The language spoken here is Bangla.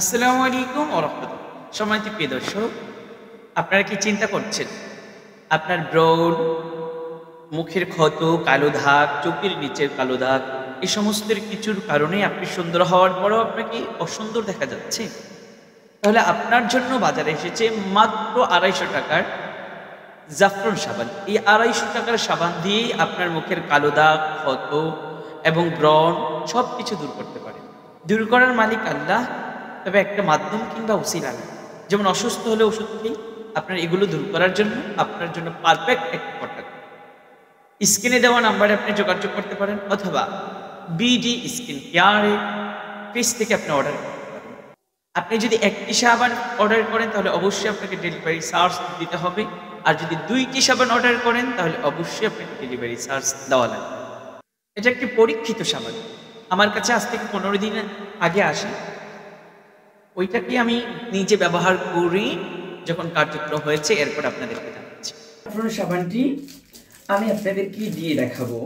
আসসালামু আলাইকুম ওয়া রাহমাতুল্লাহ। সম্মানিত প্রিয় দর্শক, আপনারা কি চিন্তা করছেন আপনার ব্রণ, মুখের ক্ষত, কালো দাগ, চোখের নিচের কালো দাগ এই সমস্ত কিছুর কারণে আপনি সুন্দর হওয়ার পরেও আপনাকে অসুন্দর দেখা যাচ্ছে? তাহলে আপনার জন্য বাজারে এসেছে মাত্র ৳২৫০ জাফরান সাবান। এই ৳২৫০ সাবান দিয়েই আপনার মুখের কালো দাগ, ক্ষত এবং ব্রণ সবকিছু দূর করতে পারেন। দূর করার মালিক আল্লাহ, তবে একটা মাধ্যম কিংবা উসিলা লাগে। যেমন অসুস্থ হলে ওষুধ খেয়ে আপনার এগুলো দূর করার জন্য আপনার জন্য পারফেক্ট একটা প্রোডাক্ট। স্ক্রিনে দেওয়া নাম্বারে আপনি যোগাযোগ করতে পারেন অথবা বিডি স্কিন কেয়ারে পেজ থেকে আপনি অর্ডার করতে পারেন। আপনি যদি ১টি সাবান অর্ডার করেন তাহলে অবশ্যই আপনাকে ডেলিভারি চার্জ দিতে হবে। আর যদি ২টি সাবান অর্ডার করেন তাহলে অবশ্যই আপনাকে ডেলিভারি চার্জ দেওয়া লাগবে। এটা একটি পরীক্ষিত সাবান। আমার কাছে আজ থেকে ১৫ দিন আগে আসে। ওইটাকে আমি নিজে ব্যবহার করি, যখন কার্যক্রম হয়েছে এরপর আপনাদেরকে জানাচ্ছি। জাফরান সাবানটি আমি আপনাদেরকে দিয়ে দেখাবো।